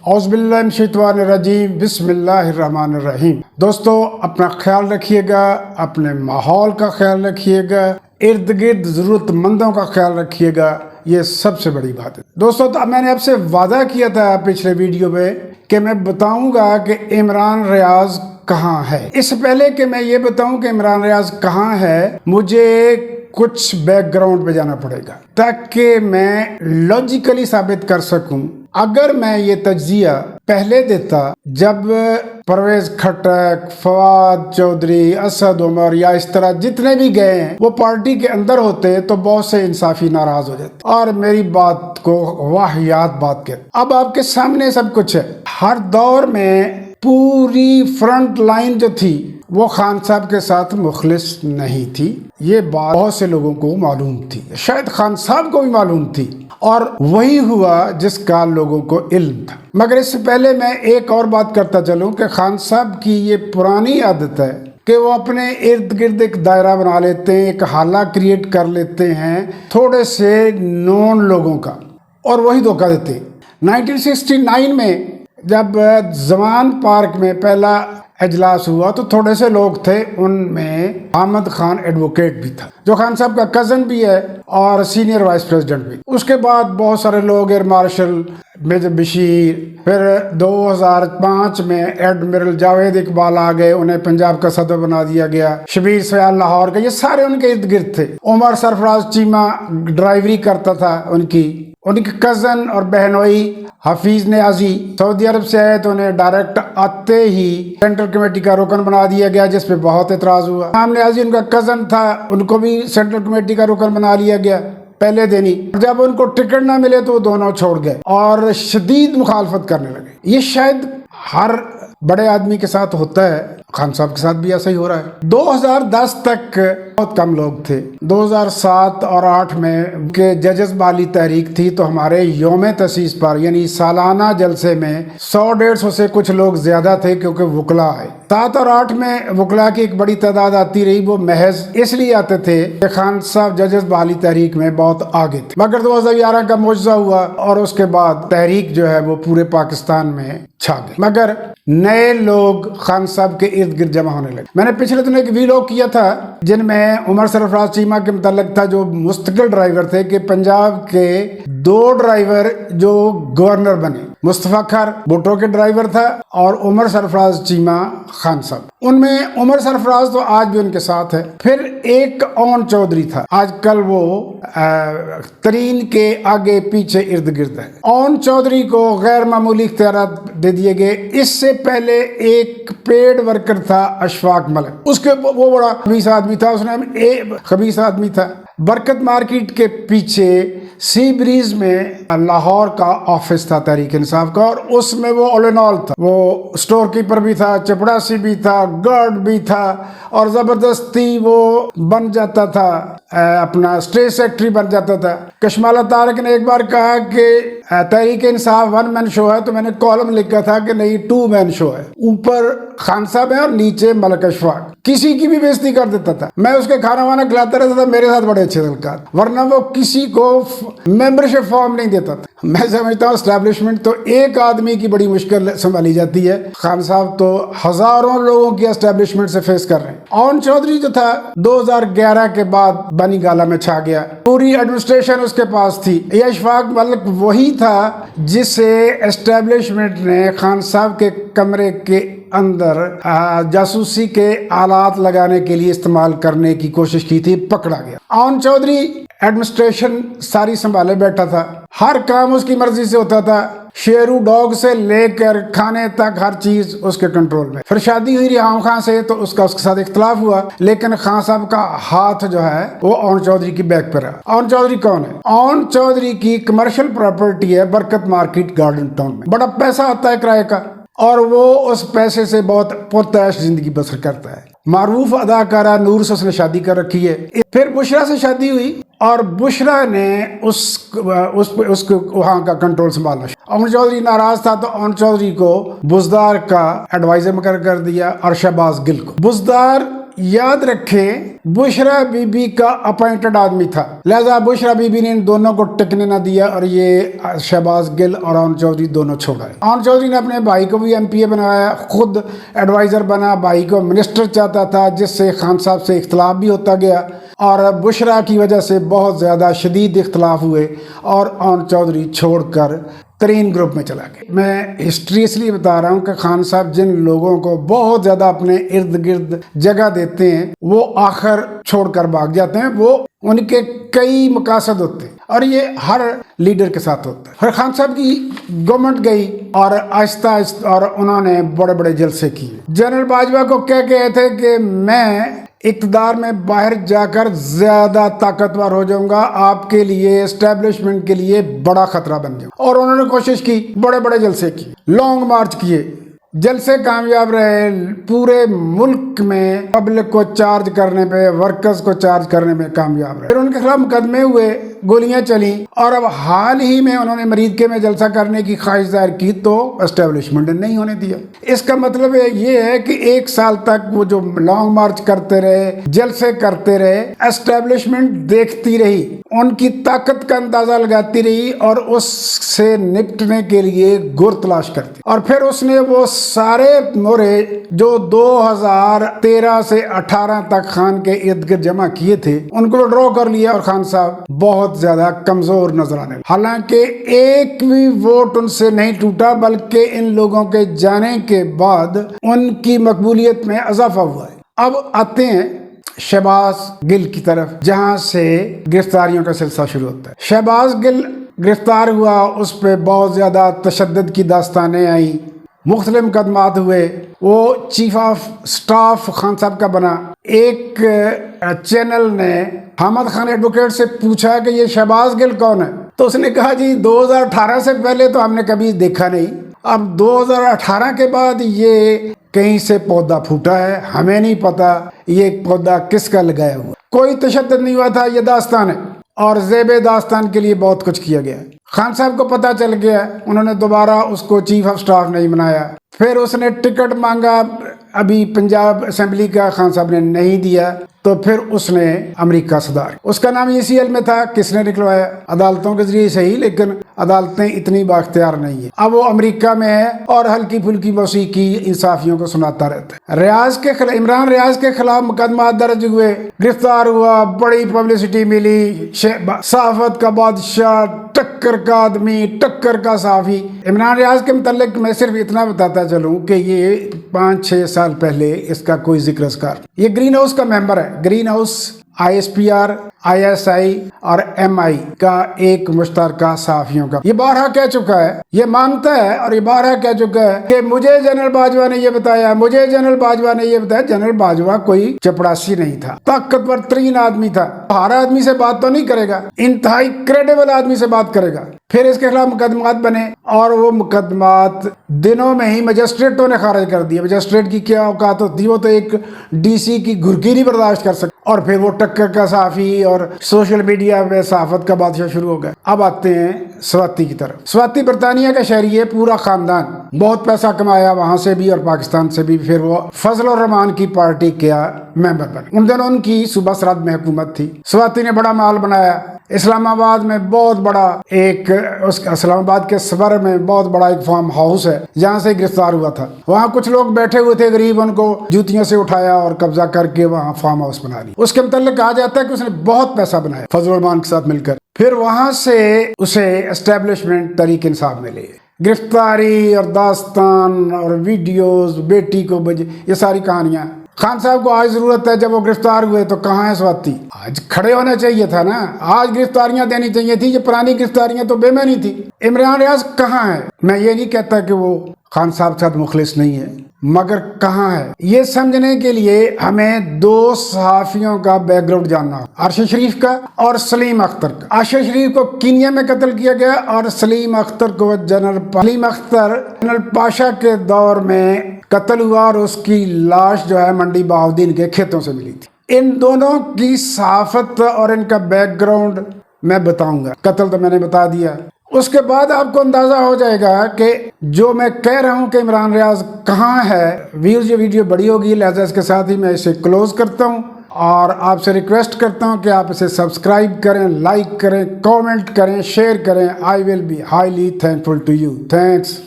اعوذ باللہ من الشیطان الرجیم، بسم اللہ الرحمن الرحیم۔ دوستو اپنا خیال رکھیے گا، اپنے ماحول کا خیال رکھیے گا، ارد گرد ضرورت مندوں کا خیال رکھیے گا، یہ سب سے بڑی بات ہے۔ دوستو تو میں نے آپ سے وعدہ کیا تھا پچھلے ویڈیو میں کہ میں بتاؤں گا کہ عمران ریاض کہاں ہے۔ اس سے پہلے کہ میں یہ بتاؤں کہ عمران ریاض کہاں ہے، مجھے کچھ بیک گراؤنڈ پہ جانا پڑے گا تاکہ میں لاجیکلی ثابت کر سکوں۔ اگر میں یہ تجزیہ پہلے دیتا جب پرویز کھٹک، فواد چودھری، اسد عمر یا اس طرح جتنے بھی گئے ہیں وہ پارٹی کے اندر ہوتے تو بہت سے انصافی ناراض ہو جاتے اور میری بات کو واہیات بات کہتے۔ اب آپ کے سامنے سب کچھ ہے۔ ہر دور میں پوری فرنٹ لائن جو تھی وہ خان صاحب کے ساتھ مخلص نہیں تھی، یہ بات بہت سے لوگوں کو معلوم تھی، شاید خان صاحب کو بھی معلوم تھی، اور وہی ہوا جس کا لوگوں کو علم تھا۔ مگر اس سے پہلے میں ایک اور بات کرتا چلوں کہ خان صاحب کی یہ پرانی عادت ہے کہ وہ اپنے ارد گرد ایک دائرہ بنا لیتے ہیں، ایک حالہ کریٹ کر لیتے ہیں تھوڑے سے نون لوگوں کا، اور وہی دھوکہ دیتے ہیں۔ 1969 میں جب زمان پارک میں پہلا اجلاس ہوا تو تھوڑے سے لوگ تھے، ان میں احمد خان ایڈوکیٹ بھی تھا جو خان صاحب کا کزن بھی ہے اور سینئر وائس پریزیڈنٹ بھی۔ اس کے بعد بہت سارے لوگ، ایئر مارشل میجر بشیر، پھر 2005 میں ایڈمرل جاوید اقبال آ گئے، انہیں پنجاب کا صدر بنا دیا گیا، شبیر سیال لاہور کا، یہ سارے ان کے ارد گرد تھے۔ عمر سرفراز چیمہ ڈرائیوری کرتا تھا، ان کی کزن اور بہنوئی حفیظ نیازی سعودی عرب سے آئے تو انہیں ڈائریکٹ آتے ہی سینٹرل کمیٹی کا رکن بنا دیا گیا، جس پہ بہت اعتراض ہوا۔ امام نیازی ان کا کزن تھا، ان کو بھی سینٹرل کمیٹی کا رکن بنا لیا گیا پہلے دن ہی۔ جب ان کو ٹکٹ نہ ملے تو وہ دونوں چھوڑ گئے اور شدید مخالفت کرنے لگے۔ یہ شاید ہر بڑے آدمی کے ساتھ ہوتا ہے، خان صاحب کے ساتھ بھی ایسا ہی ہو رہا ہے۔ 2010 تک بہت کم لوگ تھے۔ 2007 اور 2008 میں کہ ججز بالی تحریک تھی تو ہمارے یوم تاسیس پر یعنی سالانہ جلسے میں 100-150 سے کچھ لوگ زیادہ تھے کیونکہ وکلا آئے۔ 7 اور 8 میں وکلا کی ایک بڑی تعداد آتی رہی، وہ محض اس لیے آتے تھے کہ خان صاحب ججز بالی تحریک میں بہت آگے تھے۔ مگر 2011 کا معجزہ ہوا اور اس کے بعد تحریک جو ہے وہ پورے پاکستان میں چھا گئی، مگر نئے لوگ خان صاحب کے ارد گرد جمع ہونے لگے۔ میں نے پچھلے دنوں ایک ویلوگ کیا تھا جن میں عمر سرفراز چیمہ کے متعلق تھا جو مستقل ڈرائیور تھے، کہ پنجاب کے 2 ڈرائیور جو گورنر بنے، مصطفیٰ کھر بھٹو کے ڈرائیور تھا اور عمر سرفراز چیمہ خان صاحب۔ ان میں عمر سرفراز تو آج بھی ان کے ساتھ ہے۔ پھر ایک اون چودھری تھا، آج کل وہ ترین کے آگے پیچھے ارد گرد ہے۔ اون چودھری کو غیر معمولی اختیارات دے دیے گئے۔ اس سے پہلے ایک پیڈ ورکر تھا اشفاق ملک، اس کے وہ بڑا خبیث آدمی تھا، اس نے خبیث آدمی تھا۔ برکت مارکیٹ کے پیچھے سی بریز میں لاہور کا آفس تھا تحریک انصاف کا، اور اس میں وہ آل ان آل تھا، وہ سٹور کیپر بھی تھا، چپڑاسی بھی تھا، گارڈ بھی تھا، اور زبردستی وہ بن جاتا تھا، اپنا اسٹیٹ سیکرٹری بن جاتا تھا۔ کشمالہ طارق نے ایک بار کہا کہ تحریک انصاف 1 مین شو ہے، تو میں نے کالم لکھا تھا کہ نہیں 2 مین شو ہے، اوپر خان صاحب ہیں اور نیچے ملک اشفاق۔ کسی کی بھی بےزتی کر دیتا تھا، میں اس کے کھانا وانا کھلاتا رہتا تھا، میرے ساتھ بڑے اچھے تعلقات، ورنہ وہ کسی کو ممبرشپ فارم نہیں دیتا تھا۔ میں سمجھتا ہوں اسٹیبلشمنٹ تو ایک آدمی کی بڑی مشکل سنبھالی جاتی ہے، خان صاحب تو ہزاروں لوگوں کی اسٹیبلشمنٹ سے فیس کر رہے ہیں۔ اون چودھری جو تھا 2011 کے بعد بنی گالا میں چھا گیا، پوری ایڈمنسٹریشن اس کے پاس تھی۔ یہ اشفاق ملک وہی تھا جسے اسٹیبلشمنٹ نے خان صاحب کے کمرے کے اندر جاسوسی کے آلات لگانے کے لیے استعمال کرنے کی کوشش کی تھی، پکڑا گیا۔ اون چودھری ایڈمنسٹریشن ساری سنبھالے بیٹھا تھا، ہر کام اس کی مرضی سے ہوتا تھا، شیرو ڈاگ سے لے کر کھانے تک ہر چیز اس کے کنٹرول میں۔ پھر شادی ہوئی ریحام خان سے تو اس کے ساتھ اختلاف ہوا، لیکن خان صاحب کا ہاتھ جو ہے وہ اون چودھری کی بیک پر رہا۔ اون چودھری کون ہے؟ اون چودھری کی کمرشل پراپرٹی ہے برکت مارکیٹ گارڈن ٹاؤن میں، بڑا پیسہ آتا ہے کرائے کا، اور وہ اس پیسے سے بہت پرتعیش زندگی بسر کرتا ہے۔ معروف اداکارہ نور سے اس نے شادی کر رکھی ہے۔ پھر بشرا سے شادی ہوئی اور بشرا نے اس کو وہاں کا کنٹرول سنبھالنا۔ اون چودھری ناراض تھا تو اون چودھری کو بزدار کا ایڈوائزر مقرر کر دیا اور شہباز گل کو۔ بزدار याद रखें बुशरा बीबी का अपॉइंटेड आदमी था, लिहाजा बुशरा बीबी ने इन दोनों को टिकने ना दिया और ये शहबाज गिल और आन चौधरी दोनों छोड़ाए। आन चौधरी ने अपने भाई को भी एमपीए बनाया, खुद एडवाइजर बना, भाई को मिनिस्टर चाहता था, जिससे खान साहब से इख्तलाफ भी होता गया और बुशरा की वजह से बहुत ज़्यादा शदीद इख्तलाफ हुए और आन चौधरी छोड़कर तरीन ग्रुप में चला गया। मैं हिस्ट्री इसलिए बता रहा हूँ कि खान साहब जिन लोगों को बहुत ज़्यादा अपने इर्द गिर्द जगह देते हैं वो आखिर छोड़कर भाग जाते हैं, वो उनके कई मकासद होते हैं और ये हर लीडर के साथ होता है। फिर खान साहब की गवर्नमेंट गई और आहिस्ता आहिस्ता और उन्होंने बड़े बड़े जलसे किए। जनरल बाजवा को कह गए थे कि मैं इक़्तिदार में बाहर जाकर ज़्यादा ताकतवर हो जाऊंगा, आपके लिए एस्टेब्लिशमेंट के लिए बड़ा खतरा बन जाऊंगा, और उन्होंने कोशिश की, बड़े बड़े जलसे किए, लॉन्ग मार्च किए, जलसे कामयाब रहे। पूरे मुल्क में पब्लिक को चार्ज करने पे, वर्कर्स को चार्ज करने में कामयाब रहे। फिर उनके खिलाफ मुकदमे हुए, गोलियां चली और अब हाल ही में उन्होंने मरीदके में जलसा करने की ख्वाहिश जाहिर की तो एस्टेब्लिशमेंट ने नहीं होने दिया। इसका मतलब ये है कि 1 साल तक वो जो लॉन्ग मार्च करते रहे, जलसे करते रहे, एस्टेब्लिशमेंट देखती रही, उनकी ताकत का अंदाजा लगाती रही और उससे निपटने के लिए गुर तलाश करती। और फिर उसने वो सारे मोरे जो 2013 से 18 तक खान के इर्द गिर्द जमा किए थे उनको ड्रॉ कर लिया और खान साहब बहुत ज्यादा कमजोर नजर आने। हालांकि एक भी वोट उनसे नहीं टूटा, बल्कि इन लोगों के जाने के बाद उनकी मकबूलियत में इजाफा हुआ है। अब आते हैं शहबाज गिल की तरफ, जहां से गिरफ्तारियों का सिलसिला शुरू होता है। शहबाज गिल गिरफ्तार हुआ, उस पर बहुत ज्यादा तशद्दुद की दास्तानें आई, मुख्तलिफ मुकदमात हुए। वो चीफ ऑफ स्टाफ खान साहब का बना। एक चैनल ने हामिद खान एडवोकेट से पूछा कि ये शहबाज गिल कौन है, तो उसने कहा जी 2018 से पहले तो हमने कभी देखा नहीं, अब 2018 के बाद ये कहीं से पौधा फूटा है, हमें नहीं पता ये पौधा किसका लगाया हुआ, कोई तशद्दुद नहीं हुआ था, ये दास्तान है। और ज़ेबे दास्तान के लिए बहुत कुछ किया गया। खान साहब को पता चल गया, उन्होंने दोबारा उसको चीफ ऑफ स्टाफ नहीं बनाया। फिर उसने टिकट मांगा, अभी पंजाब असेंबली का, खान साहब ने नहीं दिया, तो फिर उसने अमेरिका सदार, उसका नाम ECL में था, किसने निकलवाया? अदालतों के जरिए सही, लेकिन अदालतें इतनी बाख्तियार नहीं है। अब वो अमेरिका में है और हल्की फुल्की मौसीकी इंसाफियों को सुनाता रहता है। इमरान रियाज के खिलाफ मुकदमा दर्ज हुए, गिरफ्तार हुआ, बड़ी पब्लिसिटी मिली, सहाफत का बादशाह, टक्कर का आदमी, टक्कर का साफी। इमरान रियाज के मुतालिक मैं सिर्फ इतना बताता चलूं कि ये 5-6 साल पहले इसका कोई जिक्र अस्कार, ये ग्रीन हाउस का मेंबर है। ग्रीन हाउस ISPR, ISI और MI का एक मुश्तरका सहाफियों का, ये बारहा कह चुका है, ये मानता है और ये बारहा कह चुका है कि मुझे जनरल बाजवा ने ये बताया, मुझे जनरल बाजवा ने ये बताया। जनरल बाजवा कोई चपड़ासी नहीं था, ताकतवर तरीन आदमी था, हर आदमी से बात तो नहीं करेगा, इंतहाई क्रेडिबल आदमी से बात करेगा। फिर इसके खिलाफ मुकदमात बने और वो मुकदमात दिनों में ही मजिस्ट्रेटों ने खारिज कर दिया। मजिस्ट्रेट की क्या औकात होती है, वो तो एक DC की घुरकी नहीं बर्दाश्त कर सकता। और फिर वो टक्कर का साफी और सोशल मीडिया में सहाफत का बादशाह शुरू हो गया। अब आते हैं स्वाति की तरफ। स्वाति बरतानिया का शहरी है, पूरा खानदान, बहुत पैसा कमाया वहां से भी और पाकिस्तान से भी। फिर वो फजल और रहमान की पार्टी का मेंबर बने। उन दिनों उनकी सूबा सरहद में हुकूमत थी। स्वाति ने बड़ा माल बनाया, इस्लामाबाद में बहुत बड़ा एक, इस्लामाबाद के सबर में बहुत बड़ा एक फार्म हाउस है जहाँ से गिरफ्तार हुआ था। वहाँ कुछ लोग बैठे हुए थे गरीब, उनको जूतियों से उठाया और कब्जा करके वहाँ फार्म हाउस बना लिया। उसके मुताल्लिक कहा जाता है कि उसने बहुत पैसा बनाया फजल रहमान के साथ मिलकर। फिर वहाँ से उसे एस्टेब्लिशमेंट तहरीक इंसाफ मिली। गिरफ्तारी और दास्तान और वीडियोस, बेटी को बजे, ये सारी कहानियां खान साहब को आज जरूरत है। जब वो गिरफ्तार हुए तो कहाँ है स्वाति? आज खड़े होना चाहिए था ना, आज गिरफ्तारियां देनी चाहिए थी। ये पुरानी गिरफ्तारियां तो बेमानी थी। इमरान रियाज कहाँ है? मैं ये नहीं कहता कि वो खान साहब के साथ मुखलिस नहीं है, मगर कहाँ है? ये समझने के लिए हमें 2 सहाफियों का बैकग्राउंड जानना हो, अरशद शरीफ का और सलीम अख्तर का। अरशद शरीफ को कीनिया में कत्ल किया गया और सलीम अख्तर को जनरल पाशा के दौर में कत्ल हुआ और उसकी लाश जो है मंडी बहाउद्दीन के खेतों से मिली थी। इन दोनों की सहाफत और इनका बैकग्राउंड मैं बताऊंगा। कत्ल तो मैंने बता दिया, اس کے بعد آپ کو اندازہ ہو جائے گا کہ جو میں کہہ رہا ہوں کہ عمران ریاض کہاں ہے. ویوز یہ ویڈیو بڑی ہوگی، لہذا اس کے ساتھ ہی میں اسے کلوز کرتا ہوں اور آپ سے ریکویسٹ کرتا ہوں کہ آپ اسے سبسکرائب کریں، لائک کریں، کامنٹ کریں، شیئر کریں. I will be highly thankful to you. Thanks.